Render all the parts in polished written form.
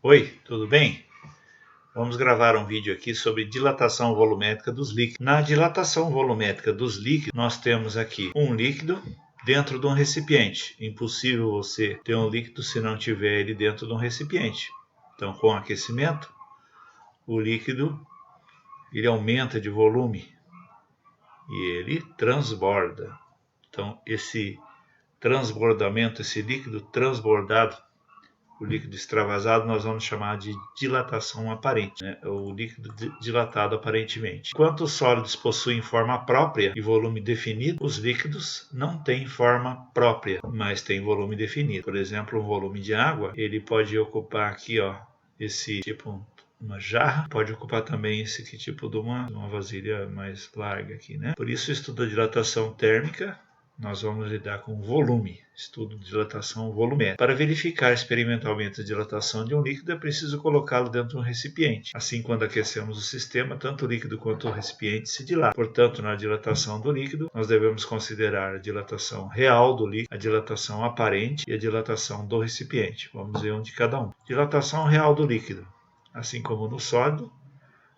Oi, tudo bem? Vamos gravar um vídeo aqui sobre dilatação volumétrica dos líquidos. Na dilatação volumétrica dos líquidos, nós temos aqui um líquido dentro de um recipiente. Impossível você ter um líquido se não tiver ele dentro de um recipiente. Então, com aquecimento, o líquido ele aumenta de volume e ele transborda. Então, esse transbordamento, esse líquido transbordado, o líquido extravasado, nós vamos chamar de dilatação aparente, né? O líquido dilatado aparentemente. Enquanto os sólidos possuem forma própria e volume definido, os líquidos não têm forma própria, mas têm volume definido. Por exemplo, um volume de água, ele pode ocupar aqui, esse tipo uma jarra, pode ocupar também esse tipo de uma vasilha mais larga aqui, né? Por isso, o estudo da dilatação térmica, nós vamos lidar com volume, estudo de dilatação volumétrica. Para verificar experimentalmente a dilatação de um líquido, é preciso colocá-lo dentro de um recipiente. Assim, quando aquecemos o sistema, tanto o líquido quanto o recipiente se dilatam. Portanto, na dilatação do líquido, nós devemos considerar a dilatação real do líquido, a dilatação aparente e a dilatação do recipiente. Vamos ver um de cada um. Dilatação real do líquido. Assim como no sólido,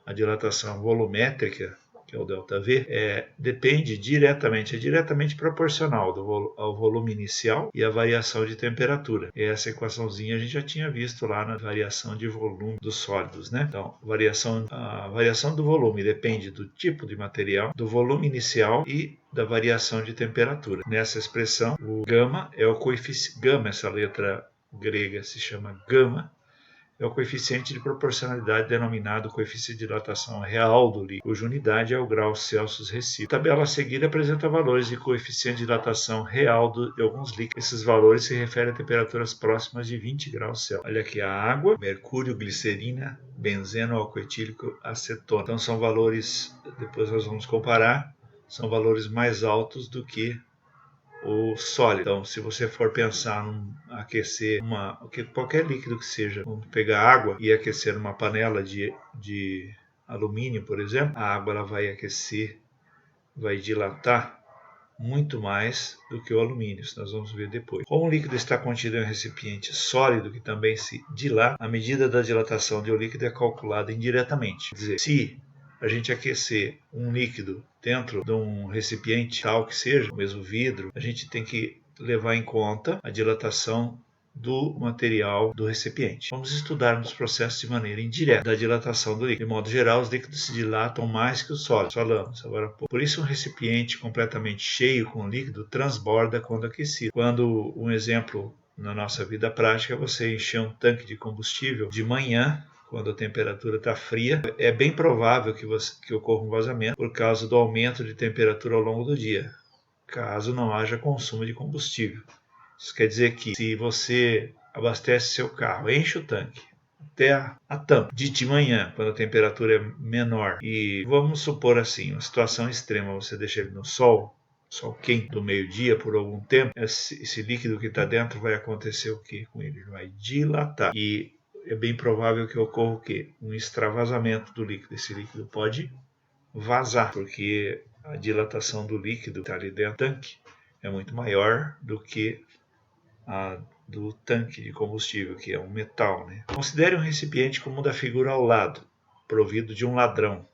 a dilatação volumétrica, que é o ΔV, é diretamente proporcional ao volume inicial e à variação de temperatura. E essa equaçãozinha a gente já tinha visto lá na variação de volume dos sólidos, né? Então, a variação do volume depende do tipo de material, do volume inicial e da variação de temperatura. Nessa expressão, o gama é o coeficiente, gama, essa letra grega se chama gama, é o coeficiente de proporcionalidade denominado coeficiente de dilatação real do líquido, cuja unidade é o grau Celsius recíproco. A tabela a seguir apresenta valores de coeficiente de dilatação real de alguns líquidos. Esses valores se referem a temperaturas próximas de 20 graus Celsius. Olha aqui a água, mercúrio, glicerina, benzeno, álcool etílico, acetona. Então são valores, depois nós vamos comparar, são valores mais altos do que o sólido. Então, se você for pensar em aquecer qualquer líquido que seja, vamos pegar água e aquecer numa panela de alumínio, por exemplo, a água ela vai aquecer, vai dilatar muito mais do que o alumínio, isso nós vamos ver depois. Como o líquido está contido em um recipiente sólido que também se dilata, a medida da dilatação de um líquido é calculada indiretamente. Quer dizer, se a gente aquecer um líquido dentro de um recipiente tal que seja, o mesmo vidro, a gente tem que levar em conta a dilatação do material do recipiente. Vamos estudar os processos de maneira indireta da dilatação do líquido. De modo geral, os líquidos se dilatam mais que os sólidos. Falamos agora há pouco. Por isso, um recipiente completamente cheio com líquido transborda quando aquecido. Quando, um exemplo na nossa vida prática, você encher um tanque de combustível de manhã, quando a temperatura está fria, é bem provável que ocorra um vazamento por causa do aumento de temperatura ao longo do dia, caso não haja consumo de combustível. Isso quer dizer que se você abastece seu carro, enche o tanque até a tampa de manhã, quando a temperatura é menor, e vamos supor assim, uma situação extrema, você deixa ele no sol quente do meio-dia por algum tempo, esse líquido que está dentro vai acontecer o que com ele? Ele vai dilatar. E é bem provável que ocorra o quê? Um extravasamento do líquido. Esse líquido pode vazar, porque a dilatação do líquido que está ali dentro do tanque é muito maior do que a do tanque de combustível, que é um metal, né? Considere um recipiente como o da figura ao lado, provido de um ladrão.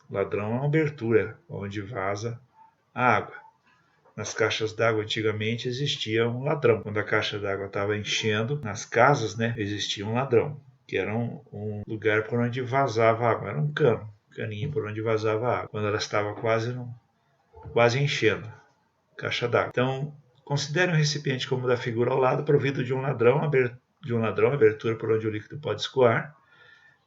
O ladrão é uma abertura onde vaza a água. Nas caixas d'água antigamente existia um ladrão. Quando a caixa d'água estava enchendo, nas casas, né, existia um ladrão, que era um lugar por onde vazava água. Era um caninho por onde vazava água. Quando ela estava quase enchendo, caixa d'água. Então, considere um recipiente como o da figura ao lado, provido de um ladrão, abertura por onde o líquido pode escoar.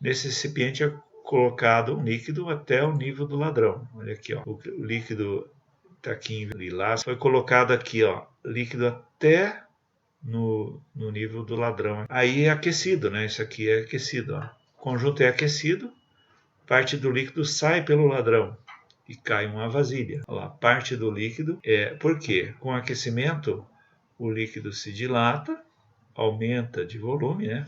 Nesse recipiente é colocado um líquido até o nível do ladrão. Olha aqui, o líquido está aqui em lilás, foi colocado aqui, líquido até no nível do ladrão. Aí é aquecido, né? Isso aqui é aquecido. O conjunto é aquecido, parte do líquido sai pelo ladrão e cai em uma vasilha. Olha lá, parte do líquido por quê? Com aquecimento, o líquido se dilata, aumenta de volume, né?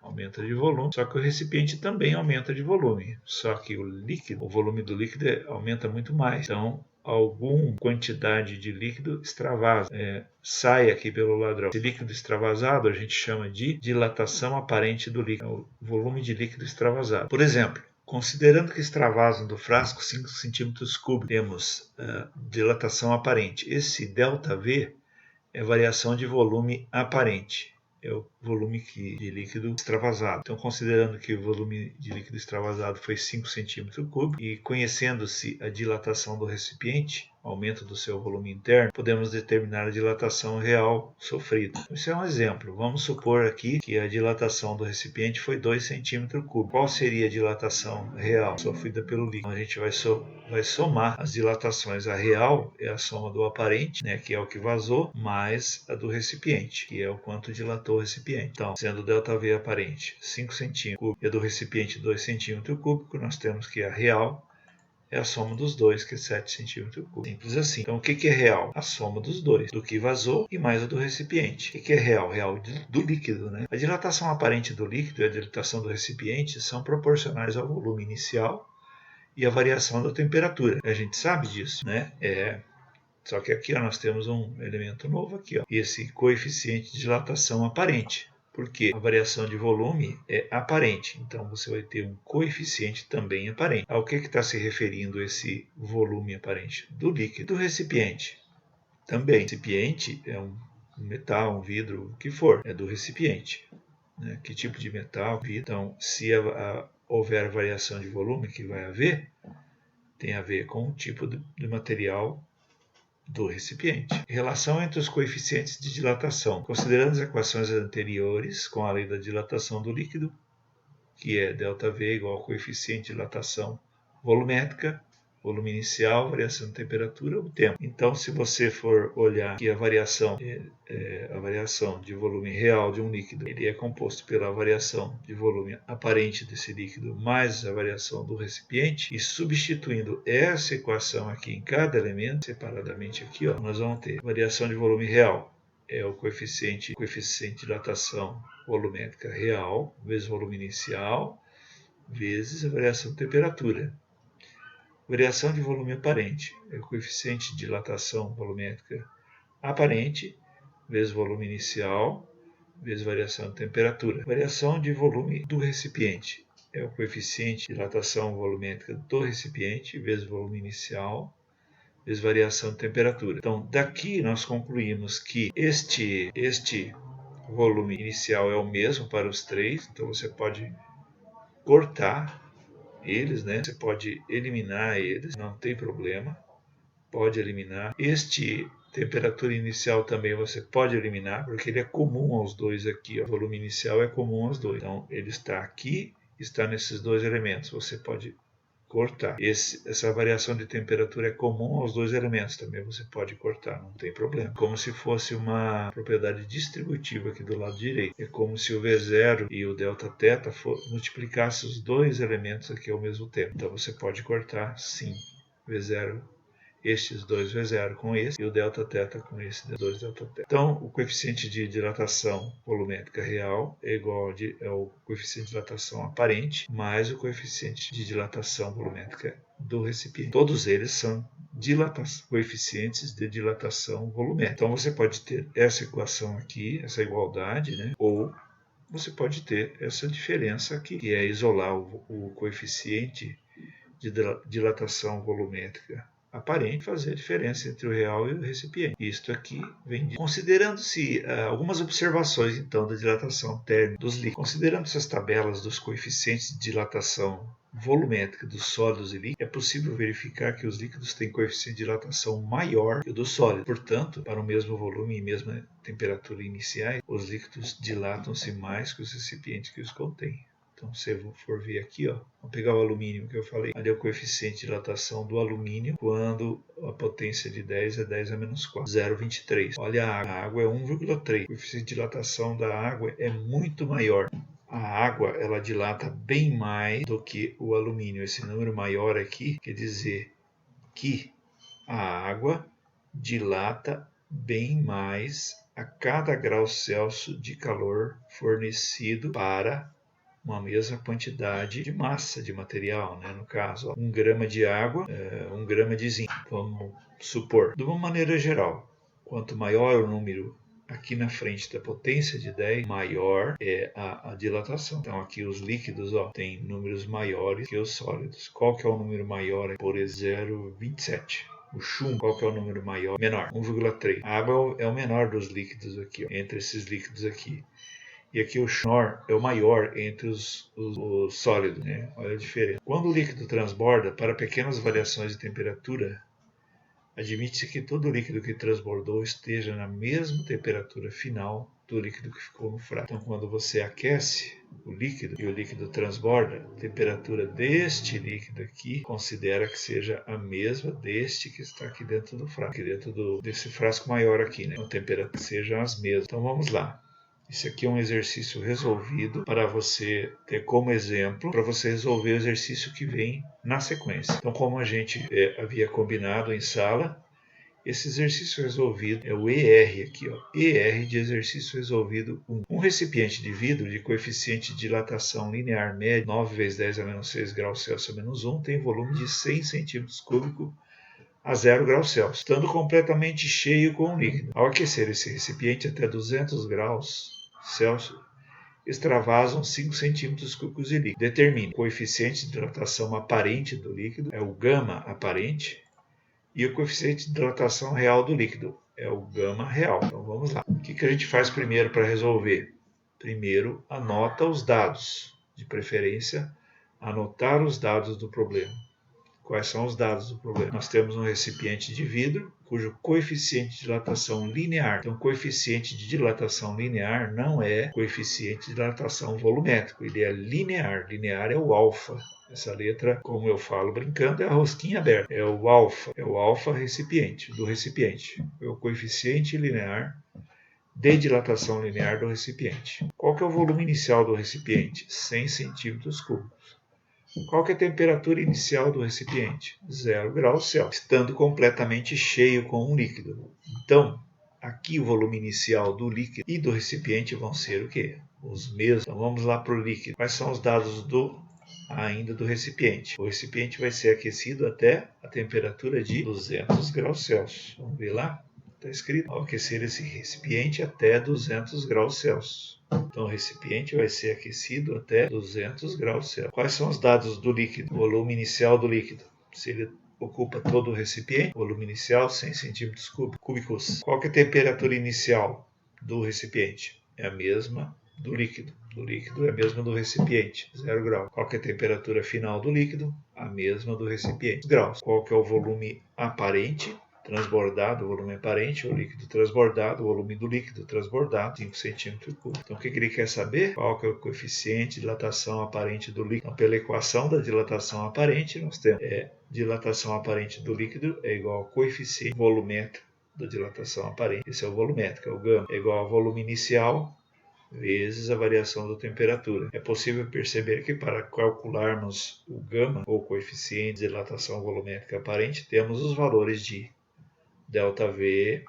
Aumenta de volume, só que o recipiente também aumenta de volume. Só que o volume do líquido aumenta muito mais. Então, alguma quantidade de líquido extravasa, sai aqui pelo ladrão. Esse líquido extravasado a gente chama de dilatação aparente do líquido, o volume de líquido extravasado. Por exemplo, considerando que extravasam do frasco 5 centímetros cúbicos, temos dilatação aparente. Esse ΔV é variação de volume aparente. É o volume de líquido extravasado. Então, considerando que o volume de líquido extravasado foi 5 centímetros cúbicos e conhecendo-se a dilatação do recipiente, aumento do seu volume interno, podemos determinar a dilatação real sofrida. Isso é um exemplo. Vamos supor aqui que a dilatação do recipiente foi 2 centímetros cúbicos. Qual seria a dilatação real sofrida pelo líquido? Então, a gente vai somar as dilatações. A real é a soma do aparente, né, que é o que vazou, mais a do recipiente, que é o quanto dilatou o recipiente. Então, sendo ΔV aparente 5 centímetros cúbicos e a do recipiente 2 centímetros cúbicos, nós temos que a real é a soma dos dois, que é 7 centímetros cúbicos. Simples assim. Então, o que é real? A soma dos dois, do que vazou e mais a do recipiente. O que é real? Real do líquido, né? A dilatação aparente do líquido e a dilatação do recipiente são proporcionais ao volume inicial e à variação da temperatura. A gente sabe disso, né? Só que aqui nós temos um elemento novo aqui, esse coeficiente de dilatação aparente. Porque a variação de volume é aparente, então você vai ter um coeficiente também aparente. Ao que está se referindo esse volume aparente? Do líquido. Do recipiente também. O recipiente é um metal, um vidro, o que for, é do recipiente. Né? Que tipo de metal, vidro. Então, se houver variação de volume, que vai haver, tem a ver com o tipo de material do recipiente. Relação entre os coeficientes de dilatação. Considerando as equações anteriores com a lei da dilatação do líquido, que é ΔV igual ao coeficiente de dilatação volumétrica, volume inicial, variação de temperatura, o tempo. Então, se você for olhar aqui a variação de volume real de um líquido, ele é composto pela variação de volume aparente desse líquido mais a variação do recipiente, e substituindo essa equação aqui em cada elemento, separadamente aqui, nós vamos ter variação de volume real, é o coeficiente de dilatação volumétrica real, vezes volume inicial, vezes a variação de temperatura. Variação de volume aparente é o coeficiente de dilatação volumétrica aparente, vezes volume inicial, vezes variação de temperatura. Variação de volume do recipiente é o coeficiente de dilatação volumétrica do recipiente, vezes volume inicial, vezes variação de temperatura. Então, daqui nós concluímos que este volume inicial é o mesmo para os três, então você pode cortar eles, né? Você pode eliminar eles, não tem problema, pode eliminar. Este temperatura inicial também você pode eliminar, porque ele é comum aos dois aqui, o volume inicial é comum aos dois. Então, ele está aqui, está nesses dois elementos, você pode cortar. Essa variação de temperatura é comum aos dois elementos, também você pode cortar, não tem problema. Como se fosse uma propriedade distributiva aqui do lado direito. É como se o V0 e o Δθ multiplicassem os dois elementos aqui ao mesmo tempo. Então você pode cortar, sim, V0, estes dois V0 com esse, e o Δθ com esse, dois Δθ. Então, o coeficiente de dilatação volumétrica real é igual ao coeficiente de dilatação aparente, mais o coeficiente de dilatação volumétrica do recipiente. Todos eles são coeficientes de dilatação volumétrica. Então, você pode ter essa equação aqui, essa igualdade, né? Ou você pode ter essa diferença aqui, que é isolar o coeficiente de dilatação volumétrica aparente, fazer a diferença entre o real e o recipiente. Isto aqui vem de... Considerando-se algumas observações, então, da dilatação térmica dos líquidos. Considerando essas tabelas dos coeficientes de dilatação volumétrica dos sólidos e líquidos, é possível verificar que os líquidos têm coeficiente de dilatação maior que o dos sólidos. Portanto, para o mesmo volume e mesma temperatura iniciais, os líquidos dilatam-se mais que os recipientes que os contêm. Então, se for ver aqui, vamos pegar o alumínio que eu falei. Ali é o coeficiente de dilatação do alumínio quando a potência de 10 é 10 a menos 4, 0,23. Olha a água é 1,3. O coeficiente de dilatação da água é muito maior. A água, ela dilata bem mais do que o alumínio. Esse número maior aqui quer dizer que a água dilata bem mais a cada grau Celsius de calor fornecido para uma mesma quantidade de massa de material, né? No caso, 1 grama de água, 1 grama de zinco, vamos supor. De uma maneira geral, quanto maior o número aqui na frente da potência de 10, maior é a dilatação. Então aqui os líquidos têm números maiores que os sólidos. Qual que é o número maior? Por exemplo, 0,27. O chumbo, qual que é o número maior? Menor, 1,3. A água é o menor dos líquidos aqui, entre esses líquidos aqui. E aqui o menor é o maior entre os sólidos, né? Olha a diferença. Quando o líquido transborda, para pequenas variações de temperatura, admite-se que todo líquido que transbordou esteja na mesma temperatura final do líquido que ficou no frasco. Então, quando você aquece o líquido e o líquido transborda, a temperatura deste líquido aqui considera que seja a mesma deste que está aqui dentro do frasco, aqui dentro desse frasco maior aqui, né? A temperatura sejam as mesmas. Então, vamos lá. Esse aqui é um exercício resolvido para você ter como exemplo, para você resolver o exercício que vem na sequência. Então, como a gente havia combinado em sala, esse exercício resolvido é o ER aqui, ER de exercício resolvido 1. Um recipiente de vidro de coeficiente de dilatação linear médio 9 vezes 10 a menos 6 graus Celsius a menos 1 tem volume de 100 centímetros cúbicos a 0 graus Celsius, estando completamente cheio com o líquido. Ao aquecer esse recipiente até 200 graus Celsius, extravasam 5 centímetros cúbicos de líquido. Determine o coeficiente de dilatação aparente do líquido, é o gama aparente, e o coeficiente de dilatação real do líquido, é o gama real. Então vamos lá. O que a gente faz primeiro para resolver? Primeiro, anota os dados, de preferência, anotar os dados do problema. Quais são os dados do problema? Nós temos um recipiente de vidro cujo coeficiente de dilatação linear. Então, coeficiente de dilatação linear não é coeficiente de dilatação volumétrico, ele é linear. Linear é o alfa. Essa letra, como eu falo brincando, é a rosquinha aberta. É o alfa recipiente, do recipiente. É o coeficiente linear de dilatação linear do recipiente. Qual que é o volume inicial do recipiente? 100 centímetros cúbicos. Qual que é a temperatura inicial do recipiente? 0 graus Celsius, estando completamente cheio com um líquido. Então, aqui o volume inicial do líquido e do recipiente vão ser o quê? Os mesmos. Então, vamos lá para o líquido. Quais são os dados ainda do recipiente? O recipiente vai ser aquecido até a temperatura de 200 graus Celsius. Vamos ver lá? Está escrito, ao aquecer esse recipiente até 200 graus Celsius. Então, o recipiente vai ser aquecido até 200 graus Celsius. Quais são os dados do líquido? O volume inicial do líquido. Se ele ocupa todo o recipiente, volume inicial 100 centímetros cúbicos. Qual que é a temperatura inicial do recipiente? É a mesma do líquido. Do líquido é a mesma do recipiente, 0 graus. Qual que é a temperatura final do líquido? A mesma do recipiente, graus. Qual que é o volume aparente? Transbordado, o volume aparente, o líquido transbordado, o volume do líquido transbordado, 5 centímetros cúbicos. Então, o que ele quer saber? Qual que é o coeficiente de dilatação aparente do líquido? Então, pela equação da dilatação aparente, nós temos dilatação aparente do líquido é igual ao coeficiente volumétrico da dilatação aparente. Esse é o volumétrico, é o gama. É igual ao volume inicial vezes a variação da temperatura. É possível perceber que para calcularmos o gama, ou coeficiente de dilatação volumétrica aparente, temos os valores de ΔV,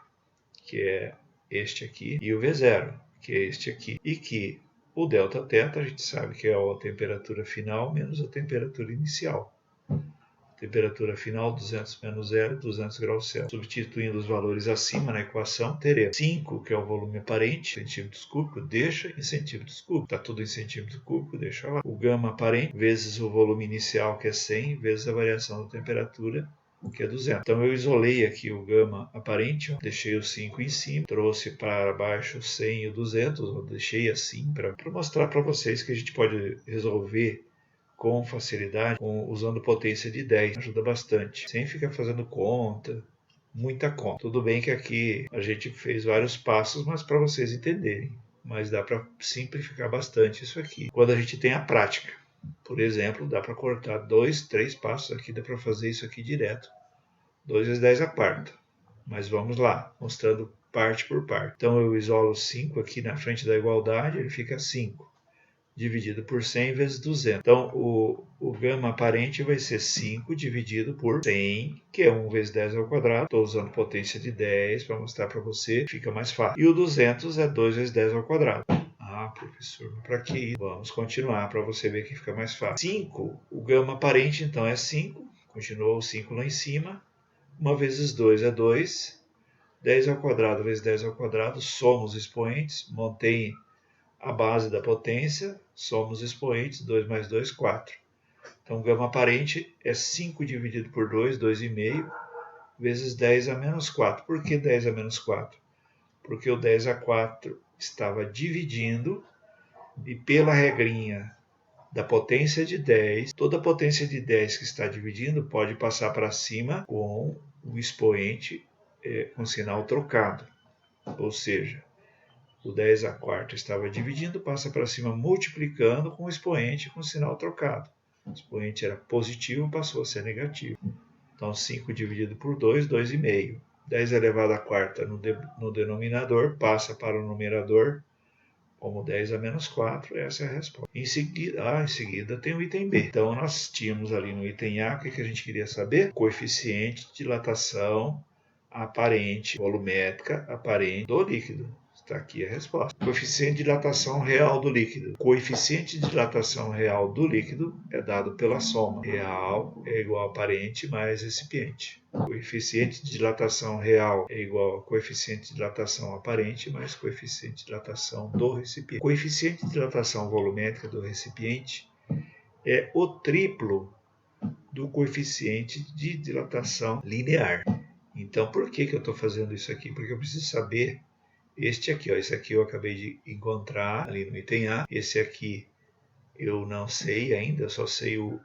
que é este aqui, e o V0, que é este aqui, e que o ΔT a gente sabe que é a temperatura final menos a temperatura inicial. Temperatura final 200 menos 0, 200 graus Celsius. Substituindo os valores acima na equação, teremos 5, que é o volume aparente, centímetros cúbicos, deixa em centímetros cúbicos. Está tudo em centímetros cúbicos, deixa lá. O gama aparente vezes o volume inicial, que é 100, vezes a variação da temperatura, que é 200. Então eu isolei aqui o gama aparente, deixei o 5 em cima, trouxe para baixo o 100 e o 200, deixei assim para mostrar para vocês que a gente pode resolver com facilidade, usando potência de 10, ajuda bastante, sem ficar fazendo conta, muita conta. Tudo bem que aqui a gente fez vários passos, mas para vocês entenderem, mas dá para simplificar bastante isso aqui, quando a gente tem a prática. Por exemplo, dá para cortar 2, 3 passos aqui, dá para fazer isso aqui direto, 2 vezes 10 a quarta. Mas vamos lá, mostrando parte por parte. Então eu isolo 5 aqui na frente da igualdade, ele fica 5. Dividido por 100 vezes 200. Então, o gama aparente vai ser 5 dividido por 100, que é 1 vezes 10 ao quadrado. Estou usando potência de 10 para mostrar para você, fica mais fácil. E o 200 é 2 vezes 10 ao quadrado. professor, para que isso? Vamos continuar para você ver que fica mais fácil. 5, o gama aparente então é 5, continuou o 5 lá em cima. 1 vezes 2 é 2, 10 ao quadrado vezes 10 ao quadrado, soma os expoentes, mantém a base da potência, soma os expoentes, 2 mais 2, 4. Então, gama aparente é 5 dividido por 2, 2,5, vezes 10 a menos 4. Por que 10 a menos 4? Porque o 10 a 4 estava dividindo, e pela regrinha da potência de 10, toda potência de 10 que está dividindo pode passar para cima com o expoente com sinal trocado. Ou seja, o 10 a quarta estava dividindo, passa para cima multiplicando com o expoente com sinal trocado. O expoente era positivo, passou a ser negativo. Então, 5 dividido por 2, 2,5. 10 elevado à quarta no denominador passa para o numerador como 10 a menos 4, essa é a resposta. Em seguida tem o item B. Então, nós tínhamos ali no item A, o que a gente queria saber? Coeficiente de dilatação aparente, volumétrica aparente do líquido. Está aqui a resposta. Coeficiente de dilatação real do líquido. Coeficiente de dilatação real do líquido é dado pela soma. Real é igual a aparente mais recipiente. Coeficiente de dilatação real é igual a coeficiente de dilatação aparente mais coeficiente de dilatação do recipiente. Coeficiente de dilatação volumétrica do recipiente é o triplo do coeficiente de dilatação linear. Então, por que eu estou fazendo isso aqui? Porque eu preciso saber este aqui, esse aqui eu acabei de encontrar ali no item A. Esse aqui eu não sei ainda, eu só sei o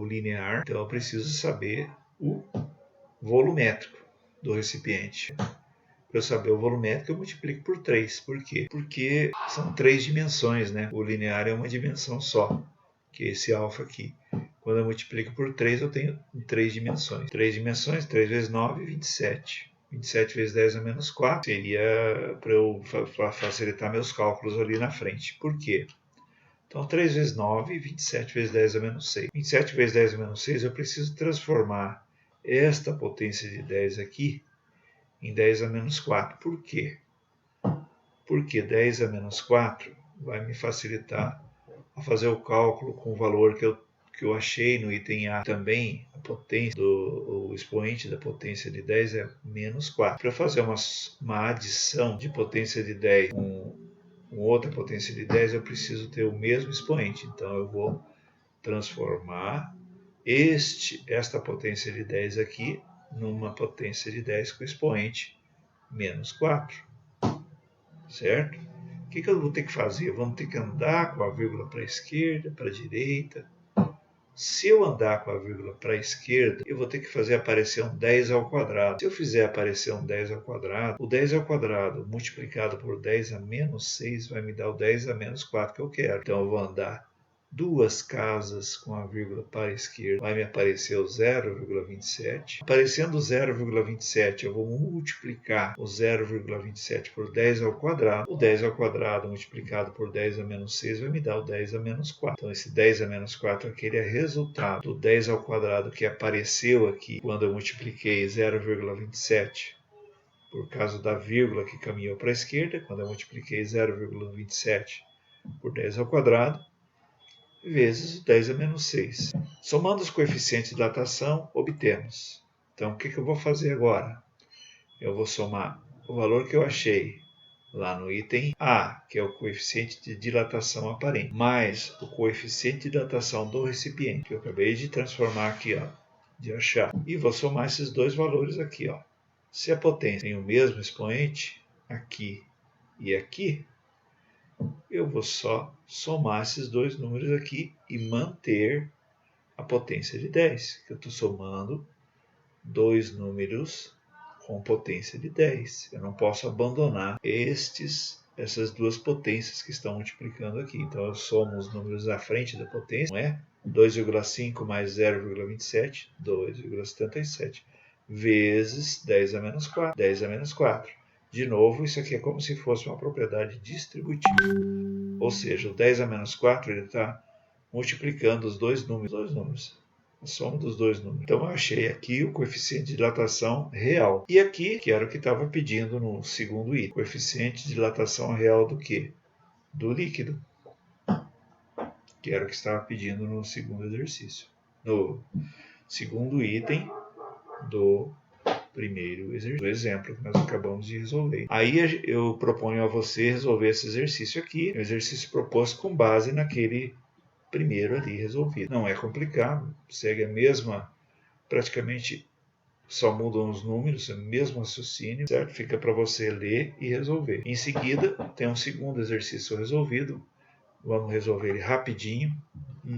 linear. Então eu preciso saber o volumétrico do recipiente. Para eu saber o volumétrico, eu multiplico por 3. Por quê? Porque são 3 dimensões, né? O linear é uma dimensão só, que é esse alfa aqui. Quando eu multiplico por 3, eu tenho 3 dimensões. 3 dimensões, 3 vezes 9, 27. 27 vezes 10 a menos 4 seria para eu facilitar meus cálculos ali na frente. Por quê? Então, 3 vezes 9, 27 vezes 10 a menos 6. 27 vezes 10 a menos 6, eu preciso transformar esta potência de 10 aqui em 10 a menos 4. Por quê? Porque 10 a menos 4 vai me facilitar a fazer o cálculo com o valor que eu achei no item A. Também a potência o expoente da potência de 10 é menos 4. Para fazer uma adição de potência de 10 com outra potência de 10, eu preciso ter o mesmo expoente. Então eu vou transformar esta potência de 10 aqui numa potência de 10 com expoente menos 4. Certo? O que eu vou ter que fazer? Vamos ter que andar com a vírgula para a esquerda, para a direita. Se eu andar com a vírgula para a esquerda, eu vou ter que fazer aparecer um 10 ao quadrado. Se eu fizer aparecer um 10 ao quadrado, o 10 ao quadrado multiplicado por 10 a menos 6 vai me dar o 10 a menos 4 que eu quero. Então eu vou andar 2 casas com a vírgula para a esquerda, vai me aparecer o 0,27. Aparecendo o 0,27, eu vou multiplicar o 0,27 por 10 ao quadrado. O 10 ao quadrado multiplicado por 10 a menos 6 vai me dar o 10 a menos 4. Então, esse 10 a menos 4 aqui é resultado do 10 ao quadrado que apareceu aqui quando eu multipliquei 0,27 por causa da vírgula que caminhou para a esquerda, quando eu multipliquei 0,27 por 10 ao quadrado, vezes o 10 a menos 6. Somando os coeficientes de dilatação, obtemos. Então, o que eu vou fazer agora? Eu vou somar o valor que eu achei lá no item A, que é o coeficiente de dilatação aparente, mais o coeficiente de dilatação do recipiente, que eu acabei de transformar aqui, de achar. E vou somar esses dois valores aqui. Se a potência tem o mesmo expoente, aqui e aqui, eu vou só somar esses dois números aqui e manter a potência de 10, que eu estou somando dois números com potência de 10. Eu não posso abandonar essas duas potências que estão multiplicando aqui. Então eu somo os números à frente da potência, não é? 2,5 mais 0,27, 2,77, vezes 10 a menos 4, 10 a menos 4. De novo, isso aqui é como se fosse uma propriedade distributiva. Ou seja, o 10 a menos 4 ele está multiplicando os dois números. A soma dos dois números. Então eu achei aqui o coeficiente de dilatação real. E aqui, que era o que estava pedindo no segundo item. Coeficiente de dilatação real do quê? do líquido, que era o que estava pedindo no segundo exercício. No segundo item do primeiro exercício, do exemplo que nós acabamos de resolver. Aí eu proponho a você resolver esse exercício aqui, o exercício proposto com base naquele primeiro ali resolvido. Não é complicado, segue a mesma, praticamente só mudam os números, é o mesmo raciocínio, certo? Fica para você ler e resolver. Em seguida, tem um segundo exercício resolvido. Vamos resolver ele rapidinho.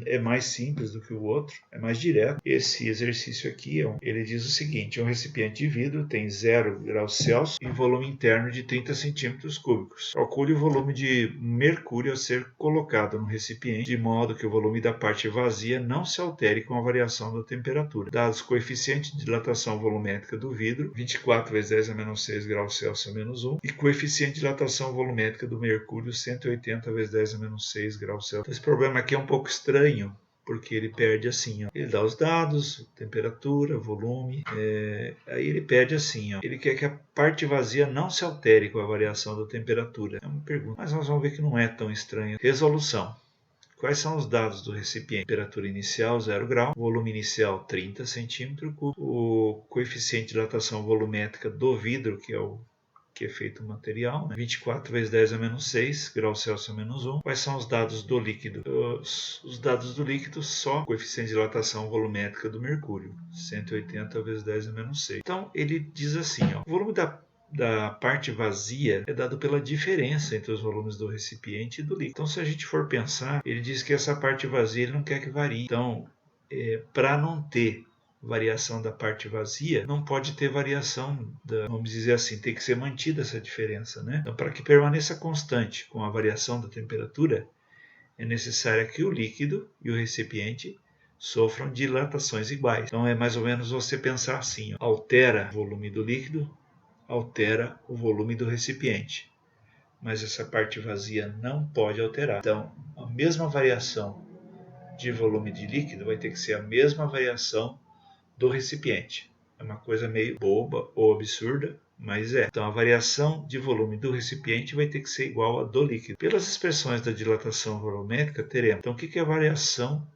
É mais simples do que o outro, é mais direto. Esse exercício aqui, ele diz o seguinte: um recipiente de vidro tem 0 graus Celsius e volume interno de 30 centímetros cúbicos. Calcule o volume de mercúrio a ser colocado no recipiente, de modo que o volume da parte vazia não se altere com a variação da temperatura. Dados o coeficiente de dilatação volumétrica do vidro, 24 vezes 10 a menos 6 graus Celsius a menos 1, e coeficiente de dilatação volumétrica do mercúrio, 180 vezes 10 a menos 6 graus Celsius. Esse problema aqui é um pouco estranho, porque ele perde assim, ó. Ele dá os dados, temperatura, volume, aí ele pede assim, ó. Ele quer que a parte vazia não se altere com a variação da temperatura. É uma pergunta, mas nós vamos ver que não é tão estranho. Resolução. Quais são os dados do recipiente? Temperatura inicial 0 grau, volume inicial 30 centímetros cúbicos, o coeficiente de dilatação volumétrica do vidro, que é feito o material, né? 24 vezes 10 a menos 6 graus Celsius a menos 1. Quais são os dados do líquido? Os dados do líquido só coeficiente de dilatação volumétrica do mercúrio, 180 vezes 10 a menos 6. Então ele diz assim, ó, o volume da parte vazia é dado pela diferença entre os volumes do recipiente e do líquido. Então, se a gente for pensar, ele diz que essa parte vazia ele não quer que varie. Então, para não ter variação da parte vazia, não pode ter variação vamos dizer assim, tem que ser mantida essa diferença, né? Então, para que permaneça constante com a variação da temperatura, é necessário que o líquido e o recipiente sofram dilatações iguais. Então, é mais ou menos você pensar assim, ó, altera o volume do líquido, altera o volume do recipiente, mas essa parte vazia não pode alterar. Então, a mesma variação de volume de líquido vai ter que ser a mesma variação do recipiente. É uma coisa meio boba ou absurda, mas é. Então, a variação de volume do recipiente vai ter que ser igual à do líquido. Pelas expressões da dilatação volumétrica, teremos. Então, o que é a variação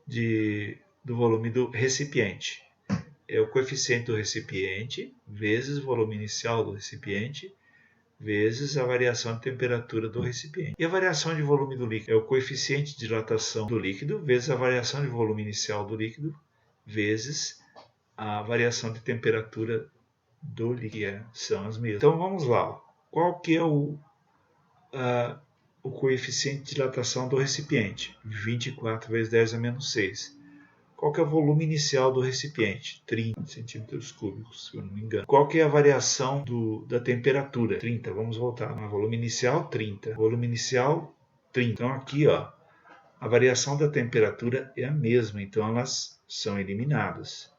do volume do recipiente? É o coeficiente do recipiente vezes o volume inicial do recipiente vezes a variação de temperatura do recipiente. E a variação de volume do líquido é o coeficiente de dilatação do líquido vezes a variação de volume inicial do líquido vezes a variação de temperatura do líquido. São as mesmas. Então vamos lá. Qual que é o coeficiente de dilatação do recipiente? 24 vezes 10 a menos 6. Qual que é o volume inicial do recipiente? 30 centímetros cúbicos, se eu não me engano. Qual que é a variação da temperatura? 30, vamos voltar. Volume inicial, 30. Volume inicial, 30. Então aqui, ó, a variação da temperatura é a mesma, então elas são eliminadas.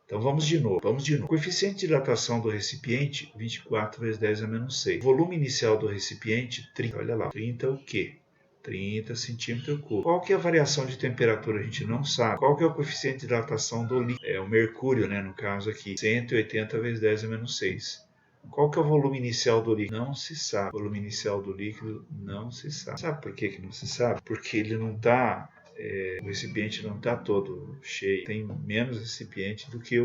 Então vamos de novo. Coeficiente de dilatação do recipiente, 24 vezes 10 a menos 6. Volume inicial do recipiente, 30. Olha lá, 30 é o quê? 30 centímetros cúbicos. Qual que é a variação de temperatura? A gente não sabe. Qual que é o coeficiente de dilatação do líquido? É o mercúrio, né, no caso aqui. 180 vezes 10 a menos 6. Qual que é o volume inicial do líquido? Não se sabe. O volume inicial do líquido não se sabe. Sabe por que não se sabe? Porque ele não está... o recipiente não está todo cheio. Tem menos recipiente do que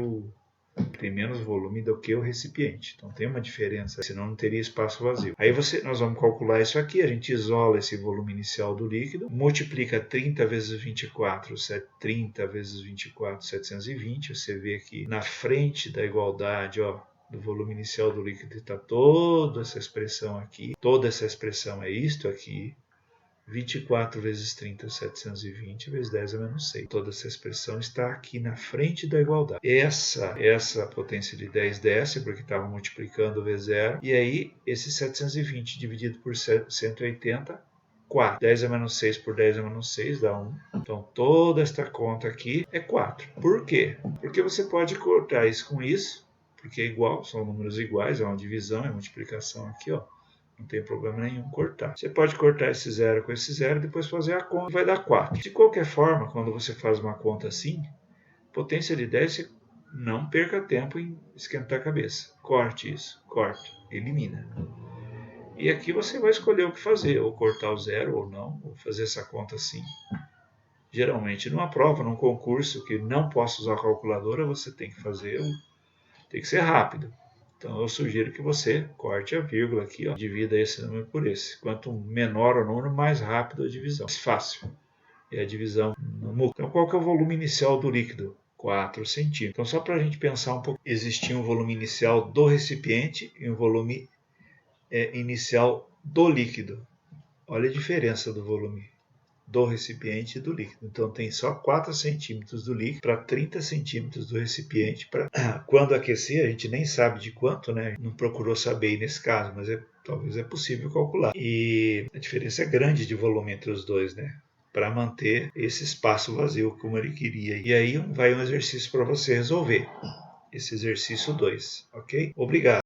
tem menos volume do que o recipiente. Então tem uma diferença, senão não teria espaço vazio. Aí nós vamos calcular isso aqui, a gente isola esse volume inicial do líquido, multiplica 30 vezes 24, 30 vezes 24, 720. Você vê aqui na frente da igualdade, ó, do volume inicial do líquido está toda essa expressão aqui. Toda essa expressão é isto aqui. 24 vezes 30, 720 vezes 10 a menos 6. Toda essa expressão está aqui na frente da igualdade. Essa potência de 10 desce, porque estava multiplicando o V0. E aí, esse 720 dividido por 180, 4. 10 a menos 6 por 10 a menos 6 dá 1. Então, toda esta conta aqui é 4. Por quê? Porque você pode cortar isso com isso, porque é igual, são números iguais, é uma divisão, é multiplicação aqui, ó. Não tem problema nenhum cortar. Você pode cortar esse zero com esse zero e depois fazer a conta. Vai dar 4. De qualquer forma, quando você faz uma conta assim, potência de 10, você não perca tempo em esquentar a cabeça. Corte isso. Corte. Elimina. E aqui você vai escolher o que fazer, ou cortar o zero ou não, ou fazer essa conta assim. Geralmente numa prova, num concurso que não possa usar a calculadora, você tem que fazer, tem que ser rápido. Então eu sugiro que você corte a vírgula aqui, ó, divida esse número por esse. Quanto menor o número, mais rápido a divisão. Mais fácil. É a divisão no núcleo. Então qual que é o volume inicial do líquido? 4 centímetros. Então só para a gente pensar um pouco, existia um volume inicial do recipiente e um volume inicial do líquido. Olha a diferença do volume do recipiente e do líquido. Então tem só 4 centímetros do líquido para 30 centímetros do recipiente. Quando aquecer, a gente nem sabe de quanto, né? Não procurou saber nesse caso, mas talvez é possível calcular. E a diferença é grande de volume entre os dois, né? Para manter esse espaço vazio como ele queria. E aí vai um exercício para você resolver. Esse exercício 2, ok? Obrigado.